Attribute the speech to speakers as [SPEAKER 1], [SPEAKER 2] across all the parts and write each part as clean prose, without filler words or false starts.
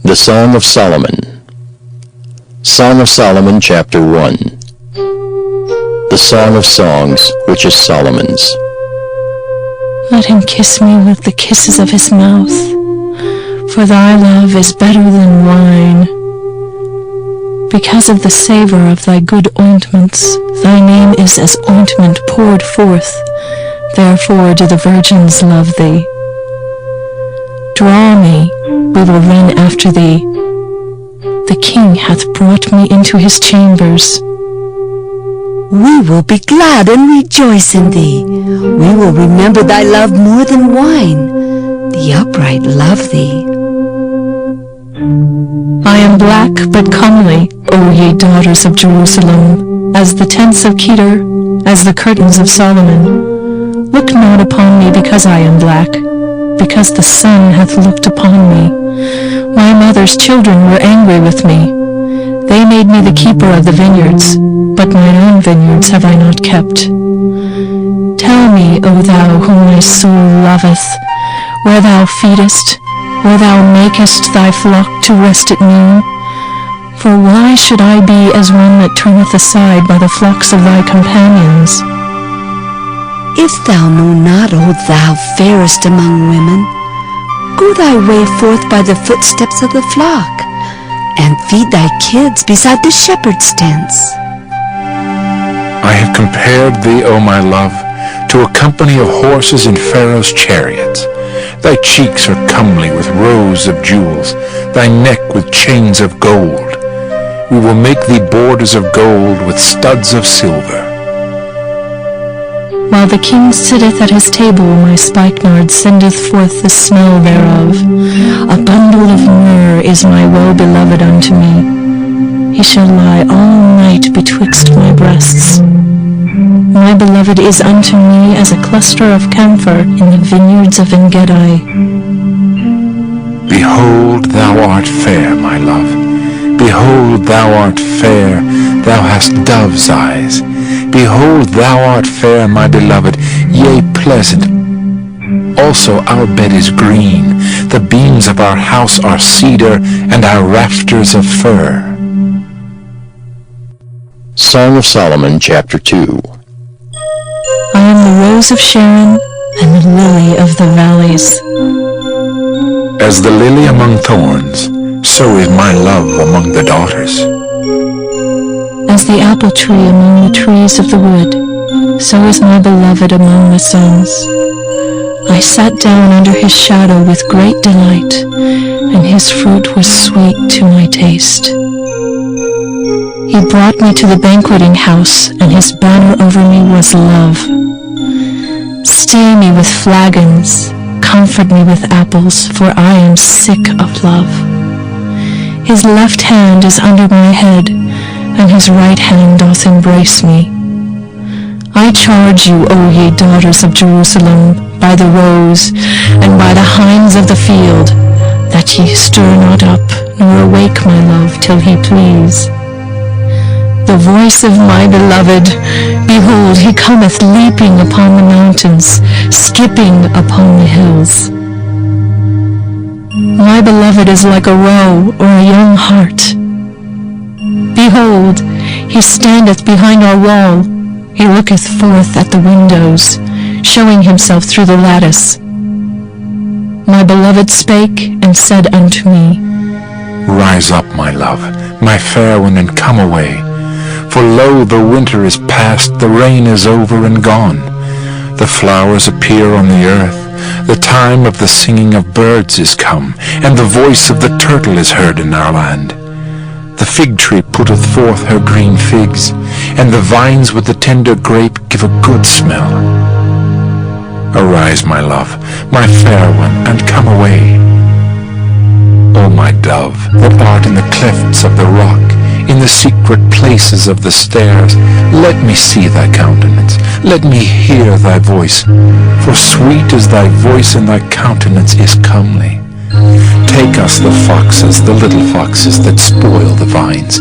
[SPEAKER 1] The Song of Solomon. Song of Solomon, chapter 1. The Song of Songs, which is Solomon's.
[SPEAKER 2] Let him kiss me with the kisses of his mouth, for thy love is better than wine. Because of the savor of thy good ointments, thy name is as ointment poured forth, therefore do the virgins love thee. Draw me, we will run after thee. The king hath brought me into his chambers.
[SPEAKER 3] We will be glad and rejoice in thee. We will remember thy love more than wine. The upright love thee.
[SPEAKER 2] I am black but comely, O ye daughters of Jerusalem, as the tents of Kedar, as the curtains of Solomon. Look not upon me because I am black, because the sun hath looked upon me. My mother's children were angry with me. They made me the keeper of the vineyards, but mine own vineyards have I not kept. Tell me, O thou whom my soul loveth, where thou feedest, where thou makest thy flock to rest at noon. For why should I be as one that turneth aside by the flocks of thy companions?
[SPEAKER 3] If thou know not, O thou fairest among women, go thy way forth by the footsteps of the flock, and feed thy kids beside the shepherd's tents.
[SPEAKER 4] I have compared thee, O my love, to a company of horses in Pharaoh's chariots. Thy cheeks are comely with rows of jewels, thy neck with chains of gold. We will make thee borders of gold with studs of silver.
[SPEAKER 2] While the king sitteth at his table, my spikenard sendeth forth the smell thereof. A bundle of myrrh is my well-beloved unto me. He shall lie all night betwixt my breasts. My beloved is unto me as a cluster of camphor in the vineyards of En-gedi.
[SPEAKER 4] Behold, thou art fair, my love. Behold, thou art fair, thou hast dove's eyes. Behold, thou art fair, my beloved, yea, pleasant. Also our bed is green, the beams of our house are cedar, and our rafters of fir.
[SPEAKER 1] Song of Solomon, chapter 2.
[SPEAKER 2] I am the rose of Sharon and the lily of the valleys.
[SPEAKER 4] As the lily among thorns, so is my love among the daughters.
[SPEAKER 2] As the apple tree among the trees of the wood, so is my beloved among the sons. I sat down under his shadow with great delight, and his fruit was sweet to my taste. He brought me to the banqueting house, and his banner over me was love. Stay me with flagons, comfort me with apples, for I am sick of love. His left hand is under my head, and his right hand doth embrace me. I charge you, O ye daughters of Jerusalem, by the roes, and by the hinds of the field, that ye stir not up, nor awake my love till he please. The voice of my beloved, behold, he cometh leaping upon the mountains, skipping upon the hills. My beloved is like a roe or a young hart. Behold, he standeth behind our wall. He looketh forth at the windows, showing himself through the lattice. My beloved spake and said unto me,
[SPEAKER 4] Rise up, my love, my fair one, and come away. For lo, the winter is past, the rain is over and gone. The flowers appear on the earth. The time of the singing of birds is come, and the voice of the turtle is heard in our land. The fig tree putteth forth her green figs, and the vines with the tender grape give a good smell. Arise, my love, my fair one, and come away. O my dove, that art in the clefts of the rock, in the secret places of the stairs, let me see thy countenance, let me hear thy voice, for sweet is thy voice and thy countenance is comely. Take us the foxes, the little foxes that spoil the vines,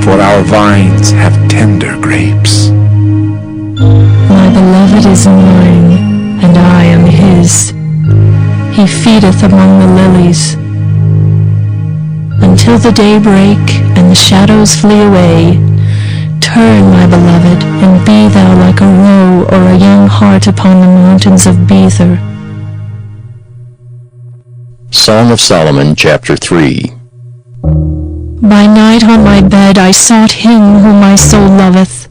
[SPEAKER 4] for our vines have tender grapes.
[SPEAKER 2] My beloved is mine, and I am his. He feedeth among the lilies. until the day break and the shadows flee away. Turn, my beloved, and be thou like a roe or a young hart upon the mountains of Bether.
[SPEAKER 1] Song of Solomon, chapter 3.
[SPEAKER 2] By night on my bed I sought him whom my soul loveth.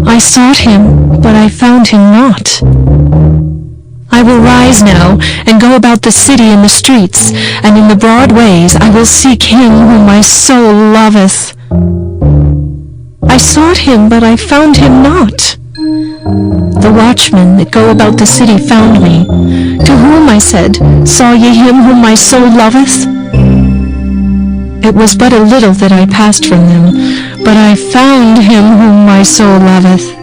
[SPEAKER 2] I sought him, but I found him not. I will rise now, and go about the city in the streets, and in the broad ways I will seek him whom my soul loveth. I sought him, but I found him not. The watchmen that go about the city found me. To whom I said, Saw ye him whom my soul loveth? It was but a little that I passed from them, but I found him whom my soul loveth.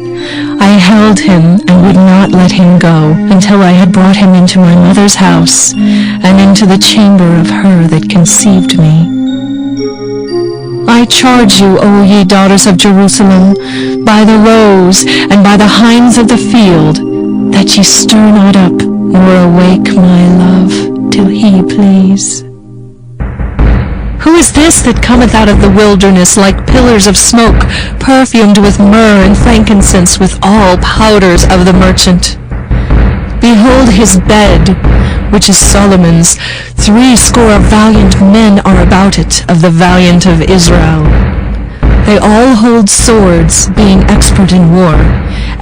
[SPEAKER 2] I held him and would not let him go, until I had brought him into my mother's house, and into the chamber of her that conceived me. I charge you, O ye daughters of Jerusalem, by the roes and by the hinds of the field, that ye stir not up, nor awake my love, till he please. Who is this that cometh out of the wilderness like pillars of smoke, perfumed with myrrh and frankincense, with all powders of the merchant? Behold his bed, which is Solomon's. 80 valiant men are about it, of the valiant of Israel. They all hold swords, being expert in war.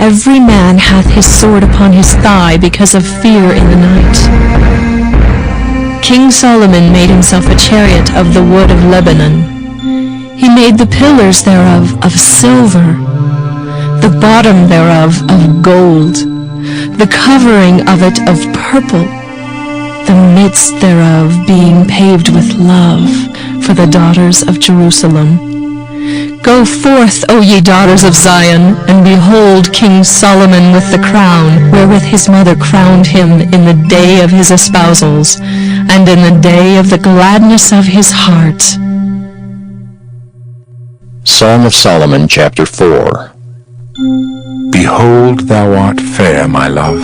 [SPEAKER 2] Every man hath his sword upon his thigh, because of fear in the night. King Solomon made himself a chariot of the wood of Lebanon. He made the pillars thereof of silver, the bottom thereof of gold, the covering of it of purple, the midst thereof being paved with love for the daughters of Jerusalem. Go forth, O ye daughters of Zion, and behold King Solomon with the crown, wherewith his mother crowned him in the day of his espousals, and in the day of the gladness of his heart.
[SPEAKER 1] Song of Solomon, chapter 4.
[SPEAKER 4] Behold, thou art fair, my love.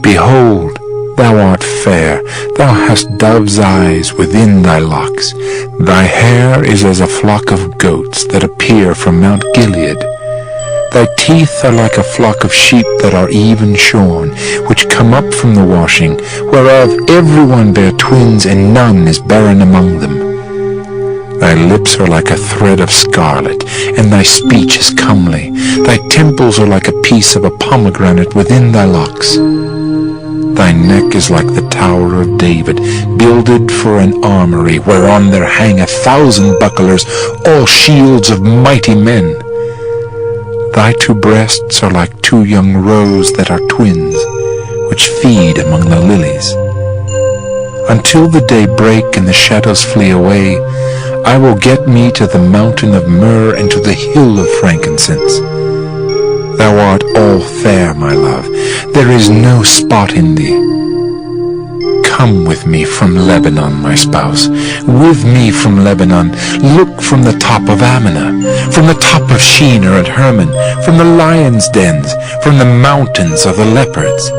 [SPEAKER 4] Behold, thou art fair. Thou hast dove's eyes within thy locks. Thy hair is as a flock of goats that appear from Mount Gilead. Thy teeth are like a flock of sheep that are even shorn, which come up from the washing, whereof every one bare twins, and none is barren among them. Thy lips are like a thread of scarlet, and thy speech is comely. Thy temples are like a piece of a pomegranate within thy locks. Thy neck is like the Tower of David, builded for an armory, whereon there hang 1,000 bucklers, all shields of mighty men. Thy 2 breasts are like 2 young roes that are twins, which feed among the lilies. Until the day break and the shadows flee away, I will get me to the mountain of myrrh and to the hill of frankincense. Thou art all fair, my love. There is no spot in thee. Come with me from Lebanon, my spouse. With me from Lebanon. Look from the top of Ammana, from the top of Shinar and Hermon, from the lions' dens, from the mountains of the leopards.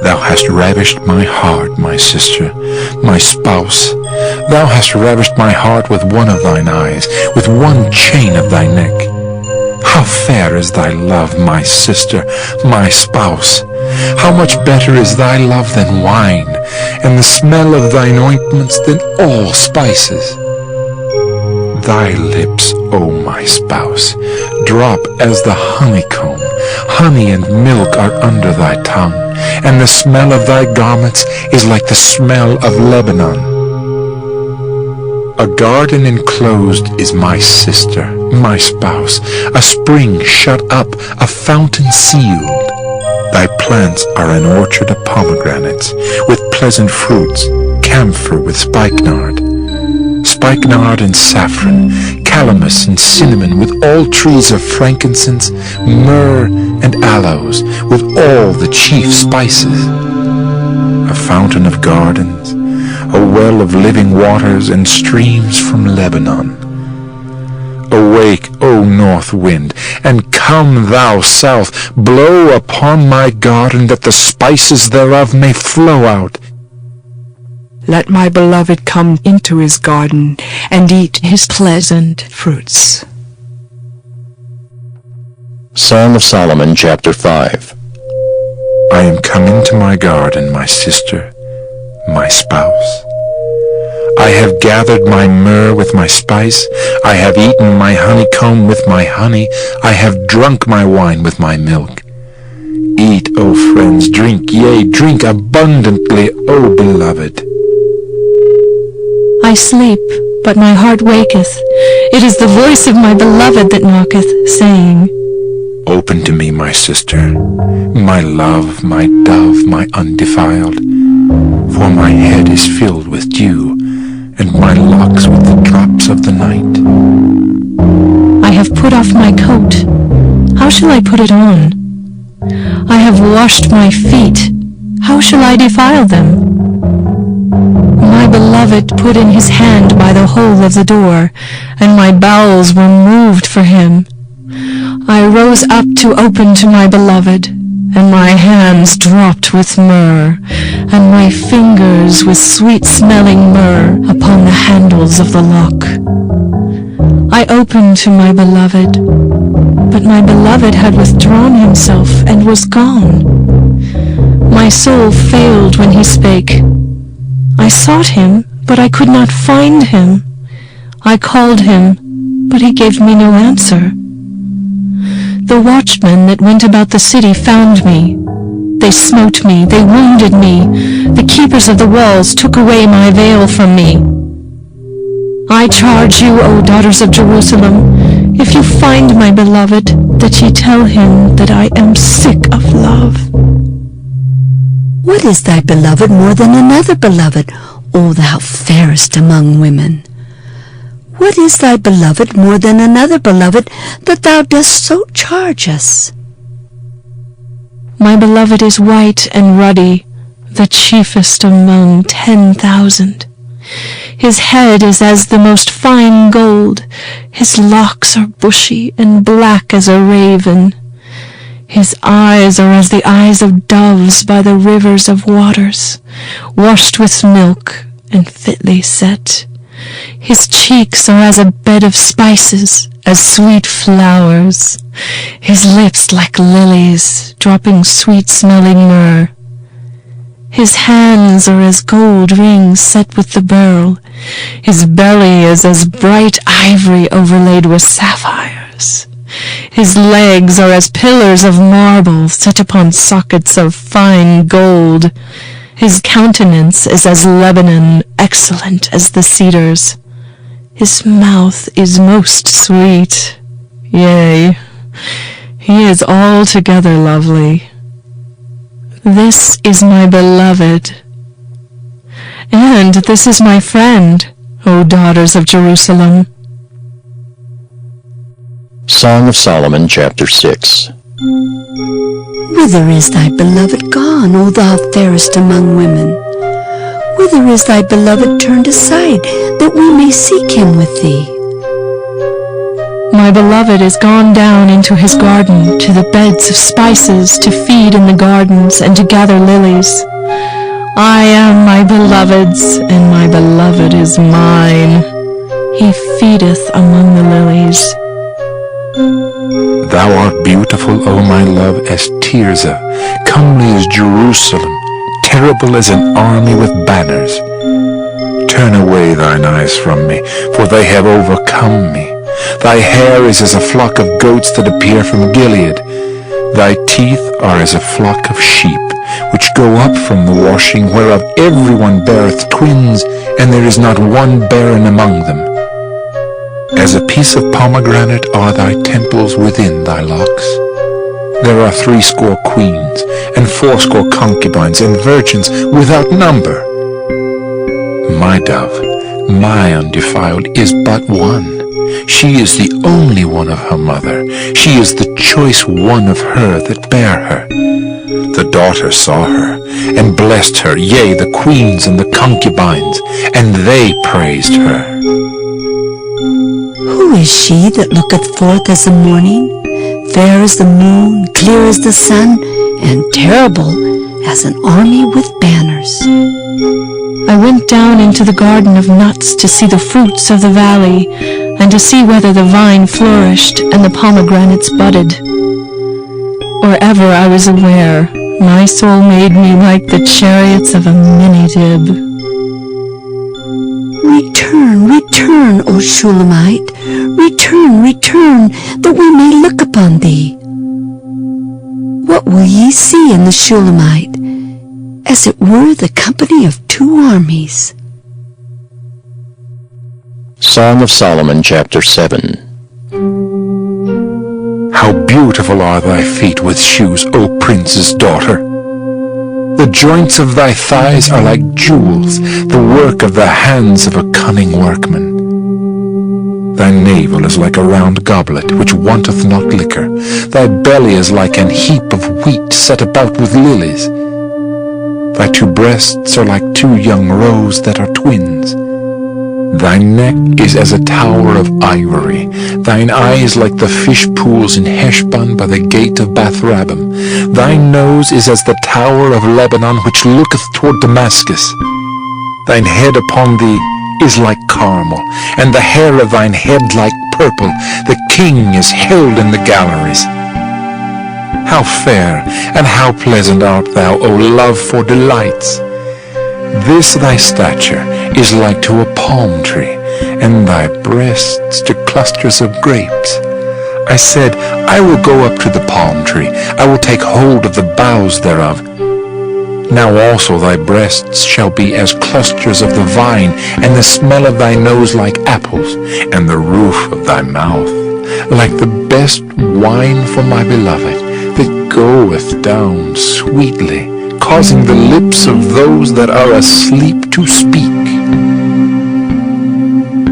[SPEAKER 4] Thou hast ravished my heart, my sister, my spouse. Thou hast ravished my heart with one of thine eyes, with one chain of thy neck. How fair is thy love, my sister, my spouse! How much better is thy love than wine, and the smell of thine ointments than all spices! Thy lips, O my spouse, drop as the honeycomb. Honey and milk are under thy tongue, and the smell of thy garments is like the smell of Lebanon. A garden enclosed is my sister, my spouse, a spring shut up, a fountain sealed. Thy plants are an orchard of pomegranates, with pleasant fruits, camphor with spikenard and saffron, calamus and cinnamon, with all trees of frankincense, myrrh and aloes, with all the chief spices. A fountain of gardens, a well of living waters, and streams from Lebanon. Awake, O north wind, and come thou south, blow upon my garden, that the spices thereof may flow out.
[SPEAKER 5] Let my beloved come into his garden and eat his pleasant fruits.
[SPEAKER 1] Song of Solomon, chapter 5.
[SPEAKER 4] I am come into my garden, my sister, my spouse. I have gathered my myrrh with my spice. I have eaten my honeycomb with my honey. I have drunk my wine with my milk. Eat, O friends, drink, yea, drink abundantly, O beloved.
[SPEAKER 2] I sleep, but my heart waketh. It is the voice of my beloved that knocketh, saying,
[SPEAKER 4] Open to me, my sister, my love, my dove, my undefiled. For my head is filled with dew, and my locks with the drops of the night.
[SPEAKER 2] I have put off my coat. How shall I put it on? I have washed my feet. How shall I defile them? My beloved put in his hand by the hole of the door, and my bowels were moved for him. I rose up to open to my beloved, and my hands dropped with myrrh, and my fingers with sweet-smelling myrrh upon the handles of the lock. I opened to my beloved, but my beloved had withdrawn himself and was gone. My soul failed when he spake. I sought him, but I could not find him. I called him, but he gave me no answer. The watchmen that went about the city found me. They smote me, they wounded me. The keepers of the walls took away my veil from me. I charge you, O daughters of Jerusalem, if you find my beloved, that ye tell him that I am sick of love.
[SPEAKER 3] What is thy beloved more than another beloved, O thou fairest among women? What is thy beloved more than another beloved, that thou dost so charge us?
[SPEAKER 2] My beloved is white and ruddy, the chiefest among 10,000. His head is as the most fine gold. His locks are bushy and black as a raven. His eyes are as the eyes of doves by the rivers of waters, washed with milk and fitly set. His cheeks are as a bed of spices, as sweet flowers. His lips like lilies, dropping sweet-smelling myrrh. His hands are as gold rings set with the beryl. His belly is as bright ivory overlaid with sapphires. His legs are as pillars of marble set upon sockets of fine gold. His countenance is as Lebanon, excellent as the cedars. His mouth is most sweet. Yea, he is altogether lovely. This is my beloved, and this is my friend, O daughters of Jerusalem.
[SPEAKER 1] Song of Solomon, chapter 6.
[SPEAKER 3] Whither is thy beloved gone, O thou fairest among women? Whither is thy beloved turned aside, that we may seek him with thee?
[SPEAKER 2] My beloved is gone down into his garden, to the beds of spices, to feed in the gardens, and to gather lilies. I am my beloved's, and my beloved is mine. He feedeth among the lilies.
[SPEAKER 4] Thou art beautiful, O my love, as Tirzah, comely as Jerusalem, terrible as an army with banners. Turn away thine eyes from me, for they have overcome me. Thy hair is as a flock of goats that appear from Gilead. Thy teeth are as a flock of sheep, which go up from the washing, whereof everyone beareth twins, and there is not one barren among them. As a piece of pomegranate are thy temples within thy locks. There are 80 queens, and 80 concubines, and virgins without number. My dove, my undefiled, is but one. She is the only one of her mother. She is the choice one of her that bare her. The daughter saw her, and blessed her, yea, the queens and the concubines, and they praised her.
[SPEAKER 3] Who is she that looketh forth as the morning, fair as the moon, clear as the sun, and terrible as an army with banners?
[SPEAKER 2] I went down into the garden of nuts to see the fruits of the valley, and to see whether the vine flourished and the pomegranates budded. Or ever I was aware, my soul made me like the chariots of a mini-dib.
[SPEAKER 3] Return, return, O Shulamite, return, return, that we may look upon thee. What will ye see in the Shulamite? As it were the company of two armies.
[SPEAKER 1] Song of Solomon, chapter 7.
[SPEAKER 4] How beautiful are thy feet with shoes, O prince's daughter! The joints of thy thighs are like jewels, the work of the hands of a cunning workman. Thy navel is like a round goblet, which wanteth not liquor. Thy belly is like an heap of wheat set about with lilies. Thy two breasts are like two young roes that are twins. Thy neck is as a tower of ivory. Thine eyes like the fish pools in Heshbon by the gate of Bath-rabbim. Thy nose is as the tower of Lebanon, which looketh toward Damascus. Thine head upon thee is like Carmel, and the hair of thine head like purple. The king is held in the galleries. How fair and how pleasant art thou, O love, for delights! This thy stature is like to a palm tree, and thy breasts to clusters of grapes. I said, I will go up to the palm tree, I will take hold of the boughs thereof. Now also thy breasts shall be as clusters of the vine, and the smell of thy nose like apples, and the roof of thy mouth like the best wine for my beloved, that goeth down sweetly, causing the lips of those that are asleep to speak.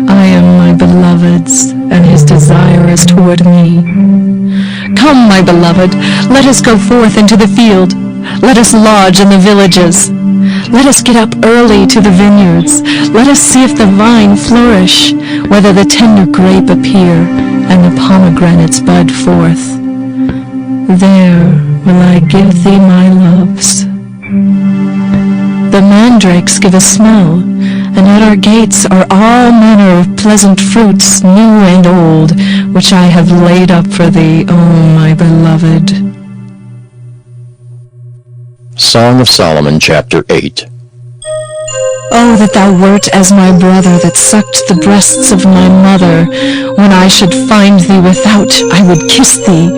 [SPEAKER 2] I am my beloved's, and his desire is toward me. Come, my beloved, let us go forth into the field. Let us lodge in the villages. Let us get up early to the vineyards. Let us see if the vine flourish, whether the tender grape appear, and the pomegranates bud forth. There will I give thee my loves. The mandrakes give a smell, and at our gates are all manner of pleasant fruits, new and old, which I have laid up for thee, O my beloved.
[SPEAKER 1] Song of Solomon, chapter 8.
[SPEAKER 2] Oh, that thou wert as my brother that sucked the breasts of my mother. When I should find thee without, I would kiss thee.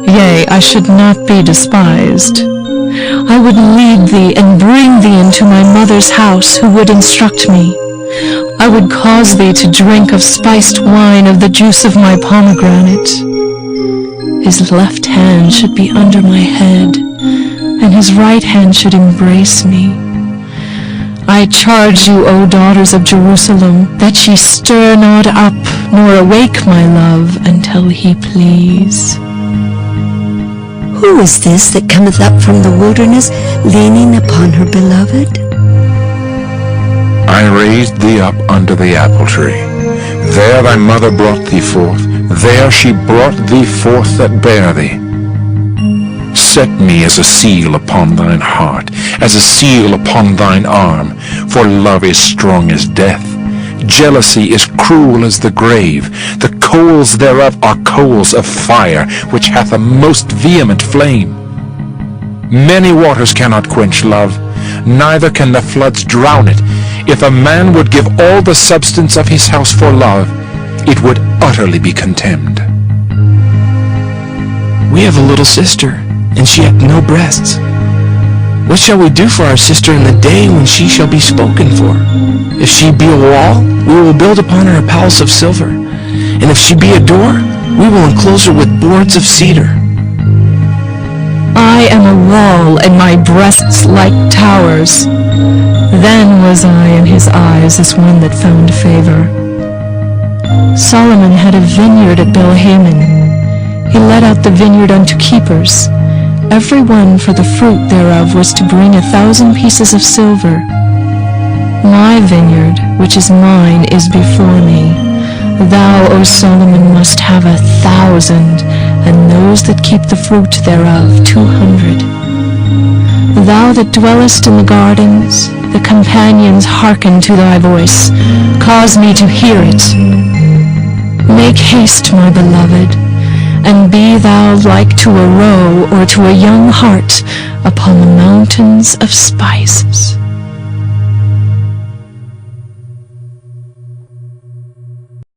[SPEAKER 2] Yea, I should not be despised. I would lead thee and bring thee into my mother's house, who would instruct me. I would cause thee to drink of spiced wine, of the juice of my pomegranate. His left hand should be under my head, and his right hand should embrace me. I charge you, O daughters of Jerusalem, that ye stir not up, nor awake my love, until he please.
[SPEAKER 3] Who is this that cometh up from the wilderness, leaning upon her beloved?
[SPEAKER 4] I raised thee up under the apple tree. There thy mother brought thee forth. There she brought thee forth that bare thee. Set me as a seal upon thine heart, as a seal upon thine arm, for love is strong as death. Jealousy is cruel as the grave. The coals thereof are coals of fire, which hath a most vehement flame. Many waters cannot quench love, neither can the floods drown it. If a man would give all the substance of his house for love, it would utterly be contemned.
[SPEAKER 6] We have a little sister, and she hath no breasts. What shall we do for our sister in the day when she shall be spoken for? If she be a wall, we will build upon her a palace of silver. And if she be a door, we will enclose her with boards of cedar.
[SPEAKER 2] I am a wall, and my breasts like towers. Then was I in his eyes as one that found favor. Solomon had a vineyard at Belhaman. He let out the vineyard unto keepers. Every one for the fruit thereof was to bring 1,000 pieces of silver. My vineyard, which is mine, is before me. Thou, O Solomon, must have 1,000, and those that keep the fruit thereof 200. Thou that dwellest in the gardens, the companions hearken to thy voice. Cause me to hear it. Make haste, my beloved, and be thou like to a roe or to a young hart upon the mountains of spices.